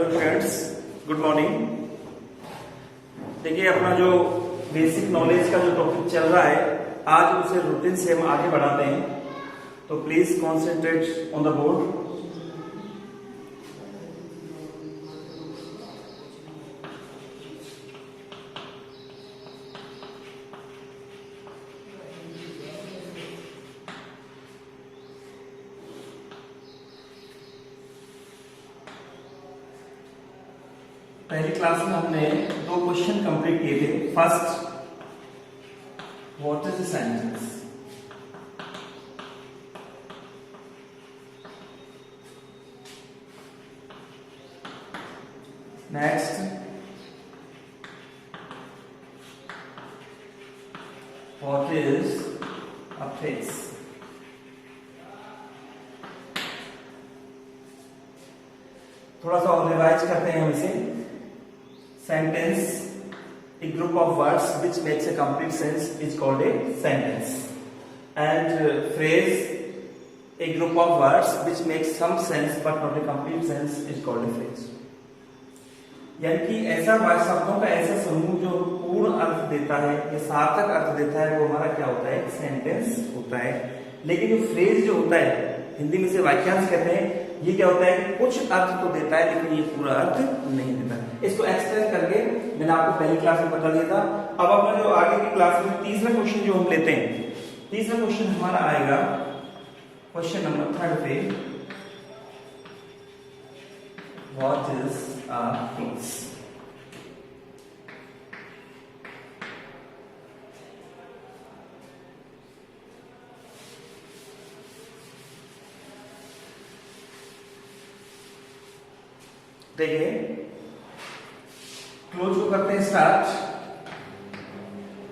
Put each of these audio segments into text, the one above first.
Hello friends, good morning. देखिए, अपना जो बेसिक नॉलेज का जो टॉपिक चल रहा है, आज उसे रूटीन से हम आगे बढ़ाते हैं। तो please concentrate on the board. पहली क्लास में हमने दो क्वेश्चन कंप्लीट किए थे। First, what is the sentence. Next, what is a phrase. थोड़ा सा और रिवाइज करते हैं हम इसे। Sentence, a group of words which makes a complete sense is called a sentence. And phrase, a group of words which makes some sense but not a complete sense is called a phrase. यानी कि ऐसा शब्दों का ऐसा समूह जो पूर्ण अर्थ देता है या सार्थक अर्थ देता है, वो हमारा क्या होता है? सेंटेंस होता है। लेकिन जो फ्रेज जो होता है, हिंदी में से वाक्यांश कहते हैं, ये क्या होता है कि कुछ अर्थ तो देता है लेकिन ये पूरा अर्थ नहीं देता। इसको एक्सप्लेन करके मैंने आपको पहली क्लास में बता दिया था। अब अपना जो आगे की क्लास में तीसरा क्वेश्चन जो हम लेते हैं, तीसरा क्वेश्चन हमारा आएगा क्वेश्चन नंबर 3 पे, व्हाट इज अ क्लोज। देखिए, क्लोज को करते हैं स्टार्ट।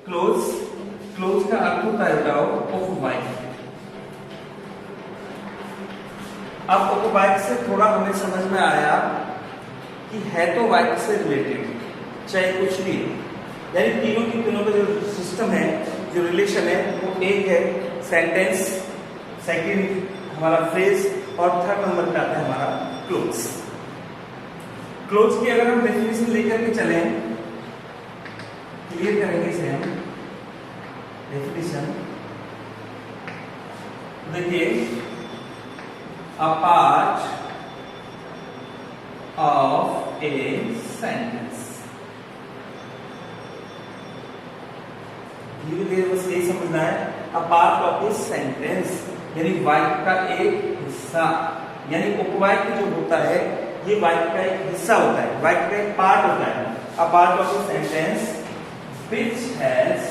क्लोज का अर्थ होता है बताओ ऑक्युपाई। अब ऑक्युपाई से थोड़ा हमें समझ में आया कि है तो वाक्य से रिलेटेड, चाहे कुछ भी, यानी तीनों का जो सिस्टम है, जो रिलेशन है, वो एक है सेंटेंस, सेकंड हमारा फ्रेज, और थर्ड नंबर पे आता है हमारा क्लोज। क्लोज की अगर हम डेफिनेशन लेकर के चलें, क्लियर करेंगे इसे हम डेफिनेशन। देखिए, a part of a sentence. धीरे धीरे बस यही समझना है। A part of a sentence यानी वाक्य का एक हिस्सा, यानी उपवाक्य जो होता है ये वाक्य का एक हिस्सा होता है, वाक्य का एक पार्ट होता है। A part of a sentence which has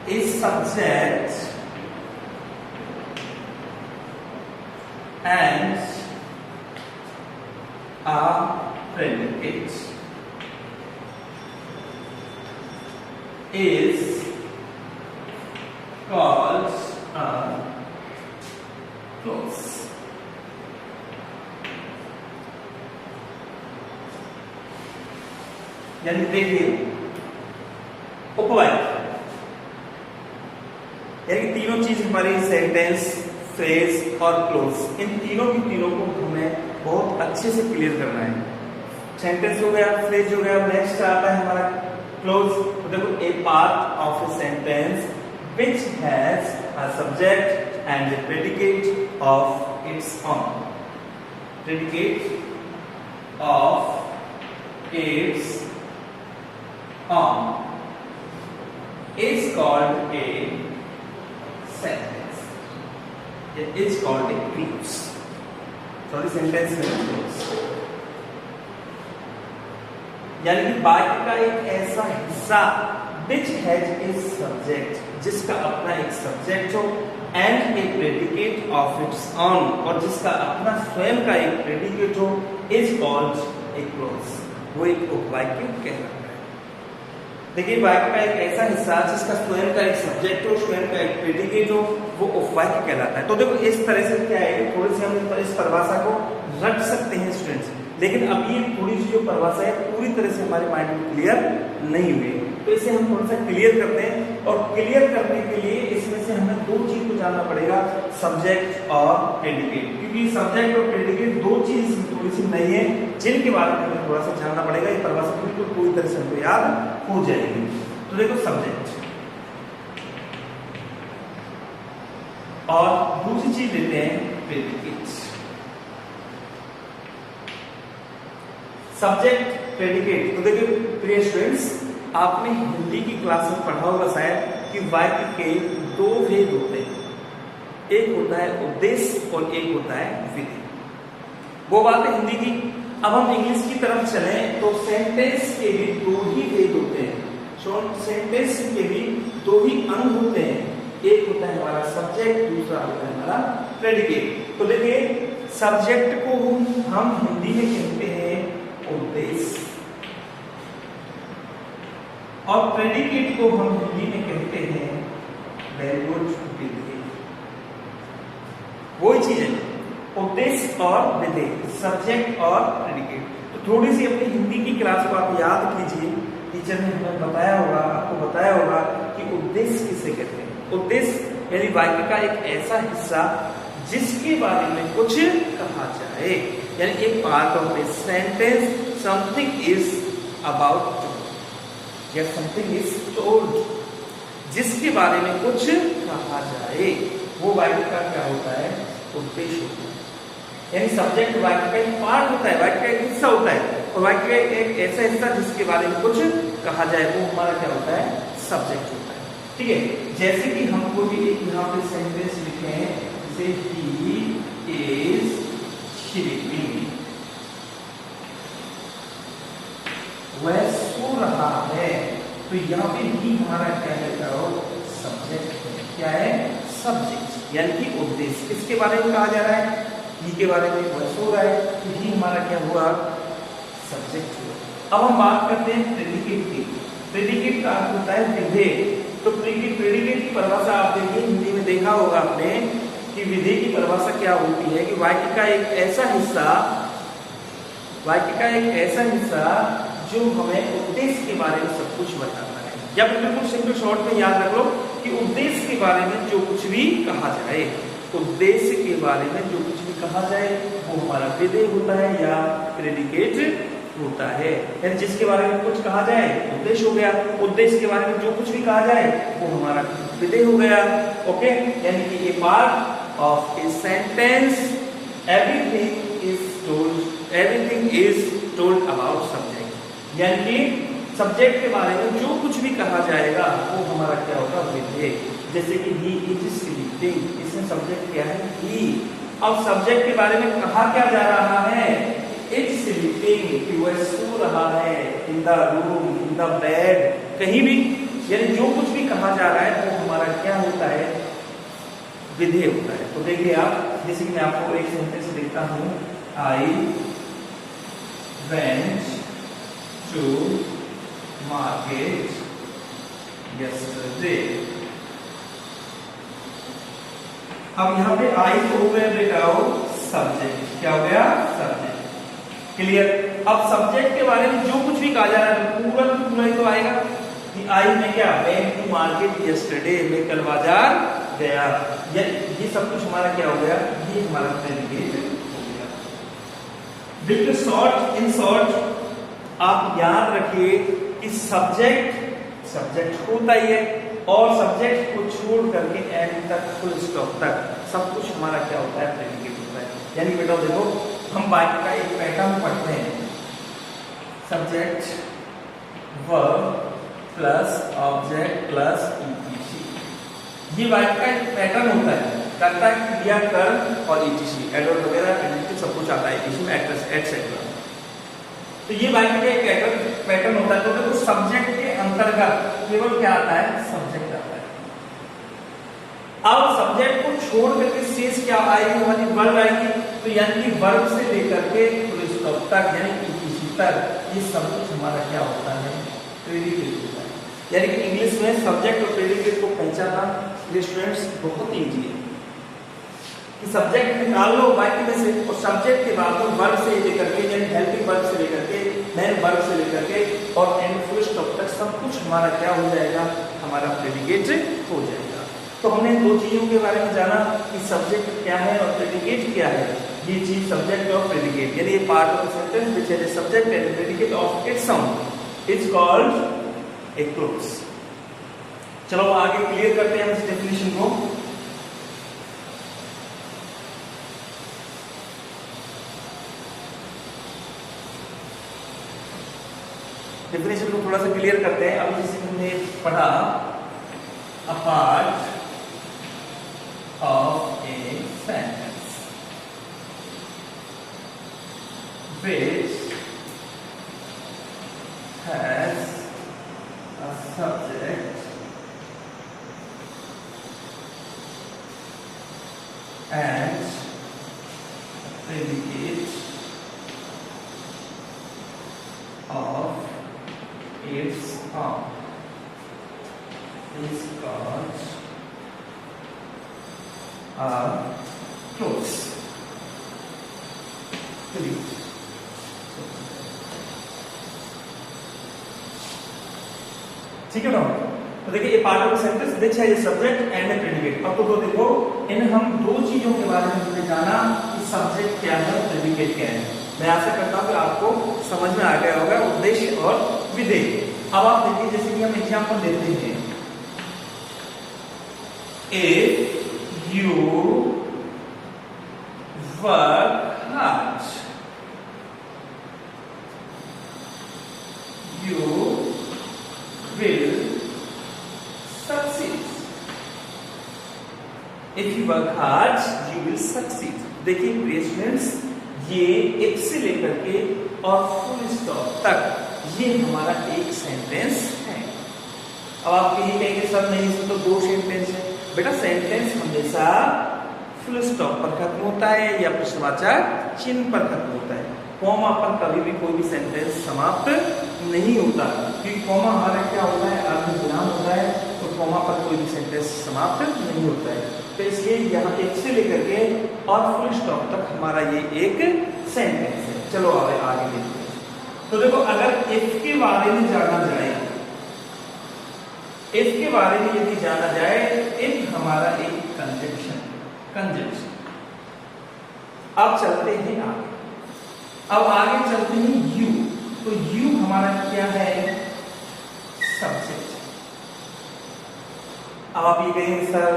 a subject and a predicate is called a clause. यानी देखिए, उपवाक्य यानी तीनों चीज हमारी सेंटेंस, फ्रेज और क्लोज, इन तीनों को हमें बहुत अच्छे से क्लियर करना है। सेंटेंस हो गया, फ्रेज हो गया, नेक्स्ट आता है हमारा क्लोज। तो देखो, a part of a sentence which has a subject and a predicate of its own. Predicate of its own is called a sentence. It is called a clause. Sorry, sentence में clause। यानी कि वाक्य का एक ऐसा हिस्सा which has a subject, जिसका अपना एक सब्जेक्ट हो, and a predicate of it's on, और जिसका अपना स्वयं का एक प्रेडिकेट हो, इज कॉल्ड ए क्लोज। वो एक उपवाक्य कहलाता है। देखिए, वाक्य का एक ऐसा हिस्सा जिसका स्वयं का एक सब्जेक्ट हो, स्वयं का एक प्रेडिकेट हो, वो उपवाक्य कहलाता है। तो देखो, इस तरह से क्या है, थोड़ी सी हम इस परिभाषा को रख सकते हैं स्टूडेंट्स, लेकिन अब ये थोड़ी सी जो परिभाषा है पूरी तरह से हमारे माइंड में क्लियर नहीं हुई। तो इसे हम थोड़ा सा क्लियर करते हैं, और क्लियर करने के लिए इसमें से हमें दो चीज को जानना पड़ेगा, सब्जेक्ट और प्रेडिकेट, क्योंकि सब्जेक्ट और प्रेडिकेट दो चीज थोड़ी सी नई है जिनके बारे में हमें थोड़ा सा जानना पड़ेगा। ये परिभाषा बिल्कुल पूरी तरह से हमको याद हो जाएगी। तो देखो सब्जेक्ट और दूसरी चीज लेते हैं प्रेडिकेट। सब्जेक्ट प्रेडिकेट, तो देखिए प्रिय स्टूडेंट्स, आपने हिंदी की क्लास में पढ़ा होगा शायद कि वाक्य के दो भेद होते हैं, एक होता है उद्देश्य और एक होता है विधि। वो बात है हिंदी की। अब हम इंग्लिश की तरफ चलें तो सेंटेंस के भी दो ही भेद होते हैं। सेंटेंस के भी दो ही अंग होते हैं, एक होता है हमारा सब्जेक्ट, दूसरा होता है हमारा प्रेडिकेट। तो देखिए सब्जेक्ट को हम हिंदी में कहते हैं उद्देश्य, और प्रेडिकेट को हम हिंदी में कहते हैं वेरी गुड विधि। वही चीज है, उद्देश्य और विधि, सब्जेक्ट और प्रेडिकेट। तो थोड़ी सी अपनी हिंदी की क्लास को आप याद कीजिए, टीचर ने हमें बताया होगा, आपको बताया होगा कि उद्देश्य किसे कहते हैं। उद्देश्य यानी वाक्य का एक ऐसा हिस्सा जिसके बारे में कुछ कहा जाए, यानी एक part of a sentence, something is about to या समथिंग इज टोल्ड, जिसके बारे में कुछ कहा जाए, वो वाक्य का क्या होता है, उद्देश्य होता है। यानी सब्जेक्ट वाक्य का एक पार्ट होता है, वाक्य का एक हिस्सा होता है, और वाक्य का एक ऐसा हिस्सा जिसके बारे में कुछ कहा जाए, वो हमारा क्या होता है, सब्जेक्ट होता है। ठीक है, जैसे कि हमको भी एक यहाँ पे सेंटेंस लिखे हैं, जैसे ही इज स्लीपिंग, वह सो रहा है, तो यहाँ पे ही हमारा क्या है, सब्जेक्ट है। क्या है, सब्जेक्ट, यानी कि उद्देश्य। किसके बारे में कहा जा रहा है, ही के बारे में, वह सो रहा है, तो ही हमारा क्या हुआ, सब्जेक्ट हुआ। अब हम बात करते हैं प्रेडिकेट की। प्रेडिकेट का अर्थ होता है विधेय। तो प्रेडिकेट की परिभाषा आप देखिए, हिंदी में देखा होगा आपने कि विधेय की परिभाषा क्या होती है कि वाक्य का एक ऐसा हिस्सा जो हमें उद्देश्य के बारे में सब कुछ बताता है। या बिल्कुल सिंपल शॉर्ट में याद रख लो कि उद्देश्य के बारे में जो कुछ भी कहा जाए, उद्देश्य के बारे में जो कुछ भी कहा जाए वो हमारा विधेय होता है या प्रेडिकेट होता है। यानी जिसके बारे में कुछ कहा जाए उद्देश्य हो गया, उद्देश्य के बारे में जो कुछ भी कहा जाए वो हमारा विधेय हो गया। ओके, यानी कि a part of a sentence, everything is told about subject, यानी कि सब्जेक्ट के बारे में जो कुछ भी कहा जाएगा वो हमारा क्या होगा, विधेय। जैसे कि ही इज स्लीपिंग, इसमें सब्जेक्ट क्या है, ही। अब सब्जेक्ट के बारे में कहा क्या जा रहा है, इज स्लीपिंग, कि वह सो रहा है, in the room, in the bed, कहीं भी, यानी जो कुछ भी कहा जा रहा है वो हमारा क्या होता है, विधेय होता है। तो देखिए आप, जैसे कि मैं आपको एक सेंटेंस देता हूं, I went to market yesterday. अब यहाँ पे आई को हो गया बेटा सब्जेक्ट, क्या हो गया, सब्जेक्ट। क्लियर। अब सब्जेक्ट के बारे में जो कुछ भी कहा जा रहा है पूरा ही तो आएगा कि आई में क्या, वेंट टू मार्केट यस्टरडे, मैं कल बाजार गया। ये सब कुछ हमारा क्या हो गया, ये हमारा प्रेडिकेट हो गया। बिल्कुल इन शॉर्ट आप याद रखिए कि सब्जेक्ट होता ही है, और सब्जेक्ट को छोड़ करके एंड तक, फुल स्टॉप तक सब कुछ हमारा क्या होता है, प्रेडिकेट होता है। यानी बेटा देखो, हम वाक्य का एक पैटर्न पढ़ते हैं, subject, verb plus object plus etc. ये वाक्य का एक पैटर्न होता है, करता है क्रिया, कर्म और ईटीसी, एडवर्ब वगैरह एडजेक्टिव सब कुछ आता है ईटीसी में, एटसेट्रा। तो ये वाक्य का एक पैटर्न होता है। तो देखो सब्जेक्ट के अंतर्गत केवल क्या आता है, सब्जेक्ट आता है। अब सब्जेक्ट को छोड़ करके शेष क्या आएगी, हमारी वर्ब आएगी। तो यानी कि वर्ब से लेकर के फुल स्टॉप तक, यानी कि इसी तक, ये सब कुछ हमारा क्या होता है, प्रेडिकेट होता है। यानी कि इंग्लिश में सब्जेक्ट और प्रेडिकेट को पहचानना स्टूडेंट्स बहुत ईजी है। कि सब्जेक्ट निकाल लो बाकी में से और सब्जेक्ट के बाद तो वर्ब से लेकर के यानी हेल्पिंग वर्ब से लेकर के मेन वर्ब से लेकर के और एंड फुल स्टॉप तक सब कुछ हमारा क्या हो जाएगा, हमारा प्रेडिकेट हो जाएगा। तो हमने दो चीजों के बारे में जाना कि सब्जेक्ट क्या है और प्रेडिकेट क्या है। ये चीज सब्जेक्ट और प्रेडिकेट यानी ये part of the sentence which is subject and predicate of it's sound is called a close. चलो आगे क्लियर करते हैं इस डेफिनेशन को। डेफिनेशन को थोड़ा सा क्लियर करते हैं। अभी जैसे हमने पढ़ा a part of a sentence which has a subject and predicate of its form is called a clause. ठीक है ना। तो देखिए ये पार्ट ऑफ सेंटेंस व्हिच है सब्जेक्ट एंड ए प्रेडिकेट। अब तो देखो इन हम दो चीजों के बारे में हमने जाना कि सब्जेक्ट क्या है और प्रेडिकेट क्या है। मैं आशा करता हूं कि आपको समझ में आ गया होगा उद्देश्य और विधेय। अब आप देखिए जैसे कि हम एग्जांपल देते हैं, if you work hard you will succeed. If you work hard, you will succeed. देखिए प्रेजेंस ये एक से लेकर के और फुल स्टॉप तक ये हमारा एक सेंटेंस है। अब आप यही कहेंगे सर नहीं इसमें तो दो सेंटेंस है। बेटा सेंटेंस हमेशा फुल स्टॉप पर खत्म होता है या प्रश्नवाचक चिन्ह पर खत्म होता है। कॉमा पर कभी भी कोई भी सेंटेंस समाप्त नहीं होता, क्योंकि कॉमा हमारा क्या होता है अर्ध विराम होता है, तो कॉमा पर कोई भी सेंटेंस समाप्त नहीं होता है। तो इसलिए यहाँ एक से लेकर के और फुल स्टॉप तक हमारा ये एक सेंटेंस है। चलो आगे देखते हैं। तो देखो अगर इफ के बारे में जाना जाए, इफ के बारे में यदि जाना जाए, इफ हमारा एक कंजंक्शन अब चलते हैं आगे। अब आगे चलते हैं यू। तो यू हमारा क्या है, सब्जेक्ट। अब आप ये कहेंगे सर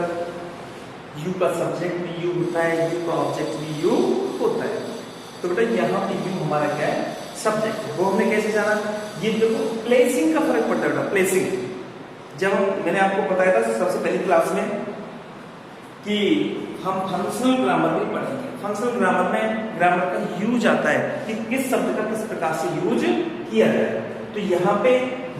यू का सब्जेक्ट भी यू होता है, यू का ऑब्जेक्ट भी यू होता है। तो बेटा यहाँ पे यू हमारा क्या है, सब्जेक्ट। वो हमने कैसे जाना, ये देखो प्लेसिंग का फर्क पड़ता है बेटा। प्लेसिंग जब मैंने आपको बताया था सबसे पहली क्लास में कि हम फंक्शनल ग्रामर भी पढ़ेंगे। फंक्शनल ग्रामर में ग्रामर का यूज आता है कि किस शब्द का किस प्रकार से यूज किया जाए। तो यहाँ पे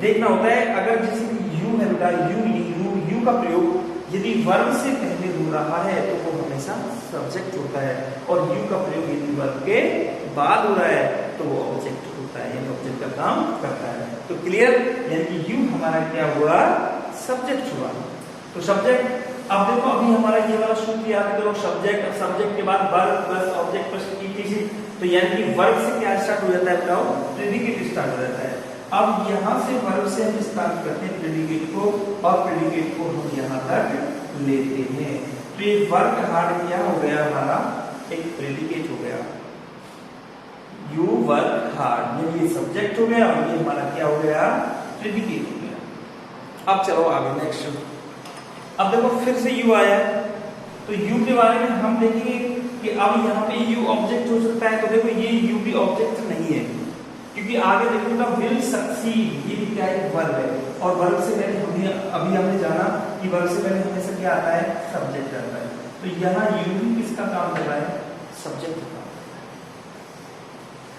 देखना होता है अगर जैसे यू है बेटा, यू का प्रयोग यदि वर्ब से पहले हो रहा है तो वो हमेशा सब्जेक्ट होता है, और यू का प्रयोग यदि वर्ब के बाद हो रहा है तो वो ऑब्जेक्ट होता है, यानी ऑब्जेक्ट का काम करता है। तो क्लियर, यानी कि यू हमारा क्या हुआ, सब्जेक्ट हुआ। तो सब्जेक्ट, अब देखो अभी हमारा ये वाला सूत्र याद करो, सब्जेक्ट, सब्जेक्ट के बाद verb plus object plus etc. तो यानी कि वर्ब से क्या स्टार्ट हो जाता है बताओ, प्रेडिकेट स्टार्ट हो जाता है। अब यहाँ से वर्ब से हम स्टार्ट करते हैं प्रेडिकेट को, और प्रेडिकेट को हम यहाँ तक लेते हैं। तो ये वर्क हार्ड क्या हो गया हमारा, एक प्रेडिकेट हो गया। यू वर्क हार्ड, ये सब्जेक्ट हो गया और ये हमारा क्या हो गया, प्रेडिकेट हो गया। अब चलो आगे नेक्स्ट। अब देखो फिर से यू आया, तो यू के बारे में हम देखेंगे कि अब यहाँ पे यू ऑब्जेक्ट हो सकता है। तो देखो ये यू भी ऑब्जेक्ट नहीं है, क्योंकि आगे देखो ना विल सक्सीड, ये भी क्या है, वर्ब है। और वर्ब से पहले अभी हमने जाना कि वर्ब से पहले हमेशा क्या आता है, सब्जेक्ट आता है। तो यहाँ यू भी किसका काम कर रहा है, सब्जेक्ट का।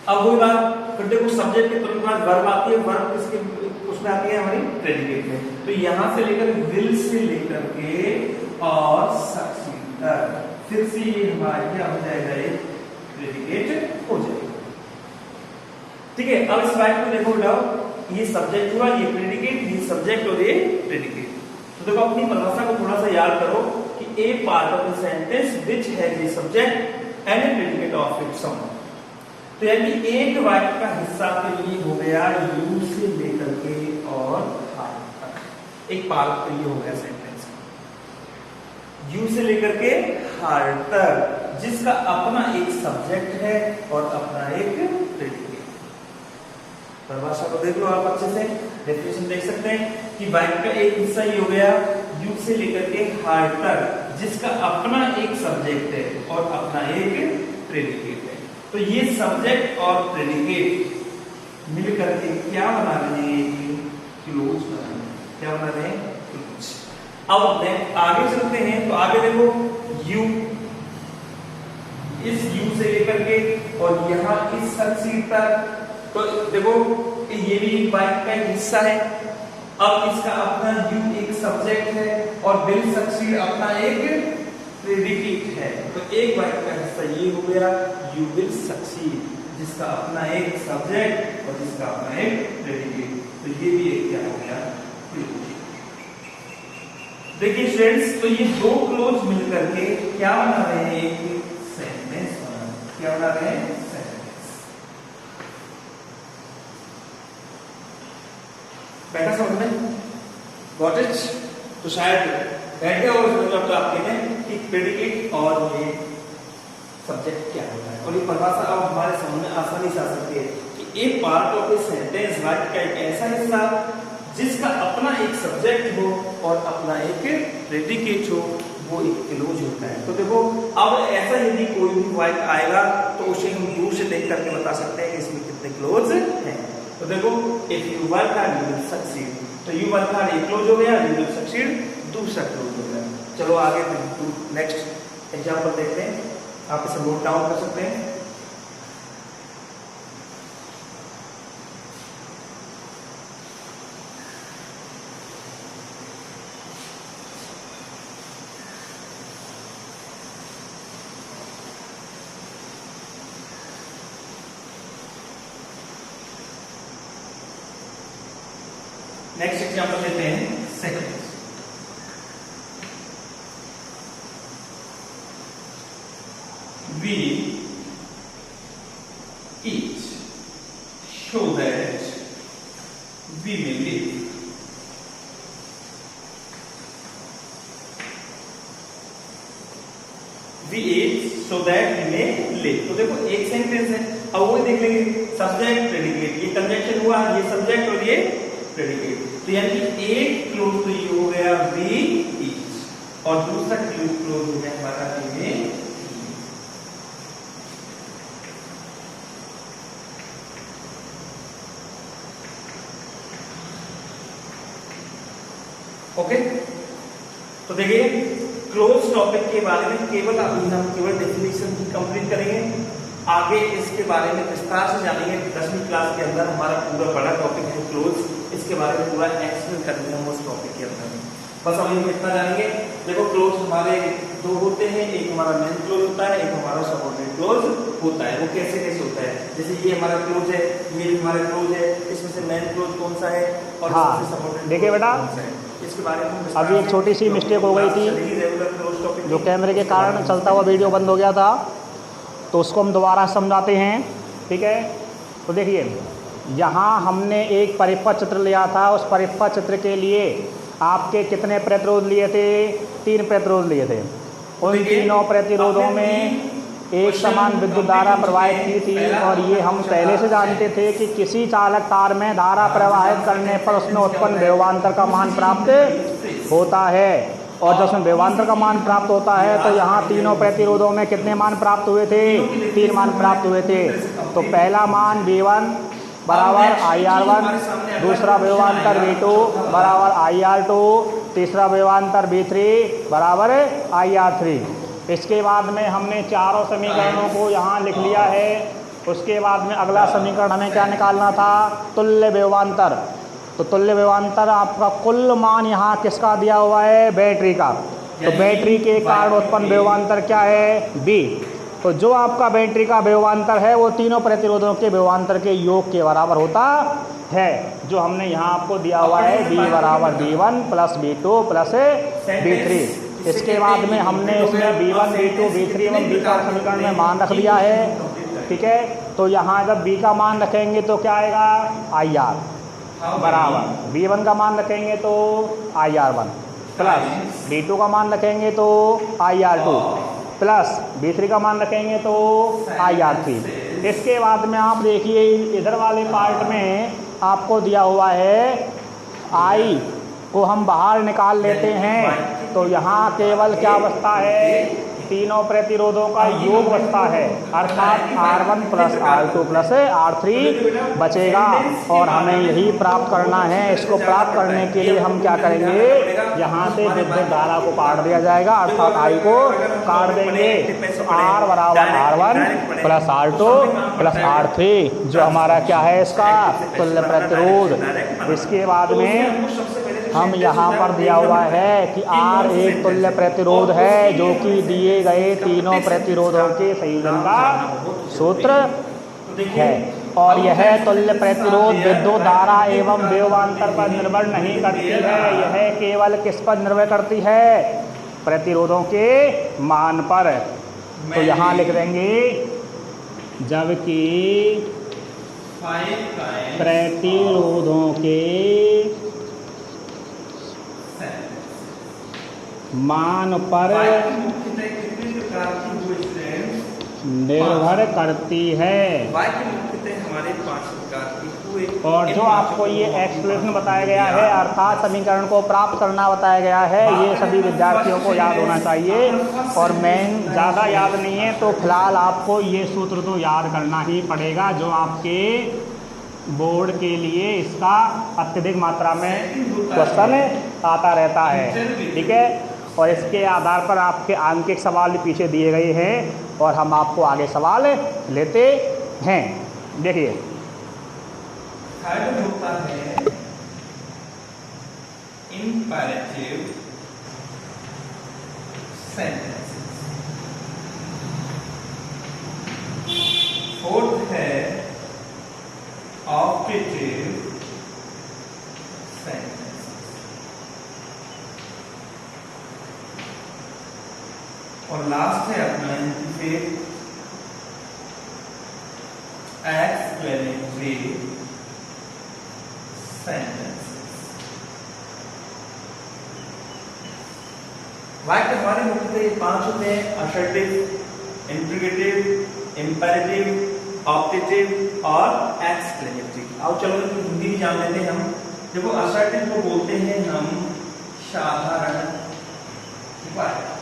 अब वही बात, फिर देखो सब्जेक्ट के तुरंत बाद वर्ब आती है, वर्ब किसके उसमें आती है, हमारी प्रेडिकेट में। तो यहाँ से लेकर विल से लेकर के और सक्सीड तक फिर से ये हमारा क्या हो जाएगा, एक प्रेडिकेट हो जाएगा। ठीक है, अब इस बात को देखो बेटा, ये सब्जेक्ट हुआ, ये प्रेडिकेट, ये सब्जेक्ट और ये प्रेडिकेट। तो देखो अपनी परिभाषा को थोड़ा सा याद करो कि a part of the sentence which has a subject and a predicate of its own. तो यानी एक वाक्य का हिस्सा के लिए हो गया यू से लेकर के और हार तक, एक पार्ट के लिए हो गया सेंटेंस यू से लेकर के हार तक, जिसका अपना एक सब्जेक्ट है और अपना एक प्रेडिकेट। परिभाषा को देख लो आप अच्छे से, डेफिनेशन देख सकते हैं कि वाक्य का एक हिस्सा ही हो गया यू से लेकर के हार तक, जिसका अपना एक सब्जेक्ट है और अपना एक प्रेडिकेट है। तो ये सब्जेक्ट और प्रेडिकेट मिल करके क्या बना रहे हैं? क्लोज बना रहे हैं। क्या बना रहे हैं? क्लोज। अब अपने आगे चलते हैं, तो आगे देखो यू, इस यू से लेकर के और यहाँ इस सक्सीड तक, तो देखो ये भी एक वाक्य का हिस्सा है। अब इसका अपना यू एक सब्जेक्ट है और विल सक्सीड अपना एक प्रेडिकेट है। तो एक वाक्य का हिस्सा ये हो गया यू विल सक्सीड, जिसका अपना एक सब्जेक्ट और जिसका अपना एक प्रेडिकेट। तो ये भी एक क्या हो गया? क्लोज। देखिए स्टूडेंट्स, तो ये दो क्लोज मिलकर के क्या बना रहे हैं? एक सेंटेंस बना रहे हैं। क्या बना रहे हैं? सेंटेंस। बैठा समझ में? Got it? तो शायद बैठे और मतलब तो आप कहते हैं कि प्रेडिकेट और ये सब्जेक्ट क्या होता है, और ये परिभाषा अब हमारे सामने आसानी से आ सकती है कि एक पार्ट ऑफ ए सेंटेंस वाक्य का एक ऐसा हिस्सा जिसका अपना एक सब्जेक्ट हो और अपना एक प्रेडिकेट हो, वो एक क्लोज होता है। तो देखो अब ऐसा यदि कोई भी वाक्य आएगा तो उसे हम दूर से देख करके बता सकते हैं कि इसमें कितने क्लोज हैं। तो देखो if you work hard you will succeed, तो यू वर्क हार्ड एक क्लोज हो गया, यू विल सक्सीड दूसरा क्लोज हो गया। चलो आगे नेक्स्ट एग्जांपल देखते हैं, आप इसे नोट डाउन कर सकते हैं। नेक्स्ट एग्जांपल लेते हैं second. We eat so that we may live. We eat so that we may live. तो देखो एक सेंटेंस है, अब वो देख लेंगे सब्जेक्ट प्रेडिकेट, ये कंजंक्शन हुआ, ये सब्जेक्ट और ये प्रेडिकेट। तो यानी एक क्लोज तो ये हो गया we eat, और दूसरा क्लोज हो गया हमारा we may। ओके तो देखिए क्लोज टॉपिक के बारे में केवल अभी हम केवल डेफिनेशन ही कंप्लीट करेंगे, आगे इसके बारे में विस्तार से जानेंगे। 10वीं क्लास के अंदर हमारा पूरा बड़ा टॉपिक है क्लोज, इसके बारे में पूरा एक्सप्लेन करेंगे हम उस टॉपिक के अंदर। बस हम इतना जानेंगे। देखो क्लोज हमारे दो होते हैं, एक हमारा मेन क्लोज होता है, एक हमारा सबऑर्डिनेट क्लोज होता है। वो कैसे कैसे होता है? जैसे ये हमारा क्लोज है, ये हमारा क्लोज है, इसमें से मेन क्लोज कौन सा है और सबऑर्डिनेट देखिए बेटा, इसके बारे में अभी एक छोटी सी मिस्टेक हो गई थी, जो कैमरे के कारण चलता हुआ वीडियो बंद हो गया था, तो उसको हम दोबारा समझाते हैं। ठीक है, तो देखिए यहाँ हमने एक परिपथ चित्र लिया था, उस परिपथ चित्र के लिए आपके कितने प्रतिरोध लिए थे? 3 प्रतिरोध लिए थे। उन तीनों प्रतिरोधों में एक समान विद्युत धारा प्रवाहित की थी, और ये हम पहले से जानते थे कि किसी चालक तार में धारा प्रवाहित करने पर उसमें उत्पन्न विभवांतर का मान प्राप्त होता है। और जब उसमें विभवांतर का मान प्राप्त होता है तो यहाँ तीनों प्रतिरोधों में कितने मान प्राप्त हुए थे? 3 मान प्राप्त हुए थे। तो पहला मान V1 बराबर IR1, दूसरा विभवांतर V2 बराबर IR2, तीसरा विभवांतर V3 बराबर IR3। इसके बाद में हमने चारों समीकरणों को यहाँ लिख लिया है। उसके बाद में अगला समीकरण हमें क्या निकालना था? तुल्य विभवांतर। तो तुल्य विभवांतर आपका कुल मान यहाँ किसका दिया हुआ है? बैटरी का। तो बैटरी के कारण उत्पन्न विभवांतर क्या है? B। तो जो आपका बैटरी का विभवांतर है वो तीनों प्रतिरोधों के विभवांतर के योग के बराबर होता है, जो हमने यहाँ आपको दिया हुआ है। B बराबर B1 plus B2 plus B3। इसके बाद में हमने इसमें B1, B2, B3 एवं B का समीकरण में मान रख दिया है, ठीक है। तो यहाँ जब B का मान रखेंगे तो क्या आएगा, IR बराबर B1 का मान रखेंगे तो IR1 प्लस B2 का मान रखेंगे तो IR2 प्लस B3 का मान रखेंगे तो IR3। इसके बाद में आप देखिए इधर वाले पार्ट में आपको दिया हुआ है I को हम बाहर निकाल लेते हैं तो यहाँ केवल क्या बचता है, तीनों प्रतिरोधों का योग बचता है, अर्थात R1 plus R2 plus R3 बचेगा। और हमें यही प्राप्त करना है। इसको प्राप्त करने के लिए हम क्या करेंगे, यहाँ से विद्युत धारा को काट दिया जाएगा, अर्थात I को काट देंगे। तो R बराबर R1 plus R2 plus R3 जो हमारा क्या है, इसका तुल्य प्रतिरोध। इसके बाद में हम यहाँ पर दिया हुआ है कि R एक तुल्य प्रतिरोध है जो कि दिए गए तीनों प्रतिरोधों के संयोजन का सूत्र है। और यह तुल्य प्रतिरोध विद्युत धारा एवं विभवांतर पर निर्भर नहीं करती है, यह केवल किस पर निर्भर करती है, प्रतिरोधों के मान पर। तो यहाँ लिख देंगे जबकि प्रतिरोधों के मान पर निर्भर करती है। हमारे 5 प्रकार की और जो आपको ये एक्सप्रेशन बताया गया है, अर्थात समीकरण को प्राप्त करना बताया गया है, ये सभी विद्यार्थियों को याद होना चाहिए। और मेन ज़्यादा याद नहीं है तो फिलहाल आपको ये सूत्र तो याद करना ही पड़ेगा जो आपके बोर्ड के लिए इसका अत्यधिक मात्रा में क्वेश्चन आता रहता है, ठीक है। और इसके आधार पर आपके आंकिक सवाल भी पीछे दिए गए हैं और हम आपको आगे सवाल लेते हैं। देखिए थर्ड होता है इंपैरेटिव सेंटेंसेस, फोर्थ है ऑप्टेटिव सेंटेंसेस और लास्ट है अपना एक्सप्लेनेटरी सेंटेंसेस। वाक्य हमारे मुख्यतः 5 होते हैं, असर्टिव, इंट्रीगेटिव, इंपैरेटिव, ऑप्टेटिव और एक्सप्लेनेटरी। आओ चलो हिंदी भी जान लेते हैं हम। देखो असर्टिव को बोलते हैं हम साधारण वाक्य।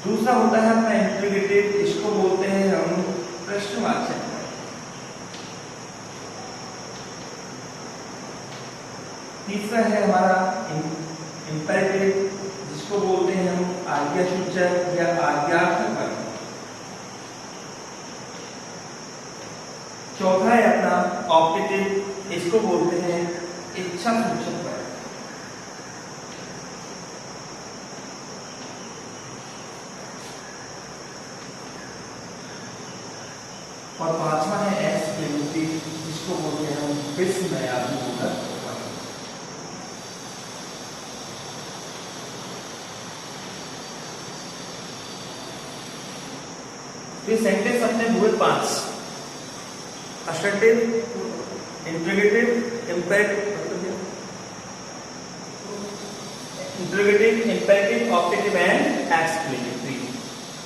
दूसरा होता है अपना इंट्रीगेटिव, इसको बोलते हैं हम प्रश्नवाचक। तीसरा है हमारा इंपैरेटिव, जिसको बोलते हैं हम आज्ञासूचक या आज्ञार्थक। चौथा है अपना ऑप्टेटिव, इसको बोलते हैं इच्छा सूचक। और पांचवा है एक्सप्लेनेटरी, जिसको बोलते हैं हम विस्मयात्मक। ये सेंटेंस अपने हुए 5, assertive, interrogative, imperative, optative and explanatory.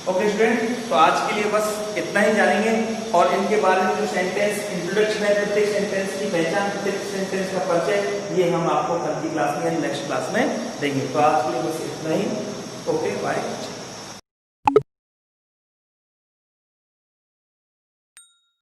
Okay student, तो आज के लिए बस इतना ही जानेंगे और इनके बारे में जो सेंटेंस इंट्रोडक्शन है, प्रत्येक सेंटेंस की पहचान, प्रत्येक सेंटेंस का परिचय, ये हम आपको कल की क्लास में, नेक्स्ट क्लास में देंगे। तो आज के लिए बस इतना ही। ओके।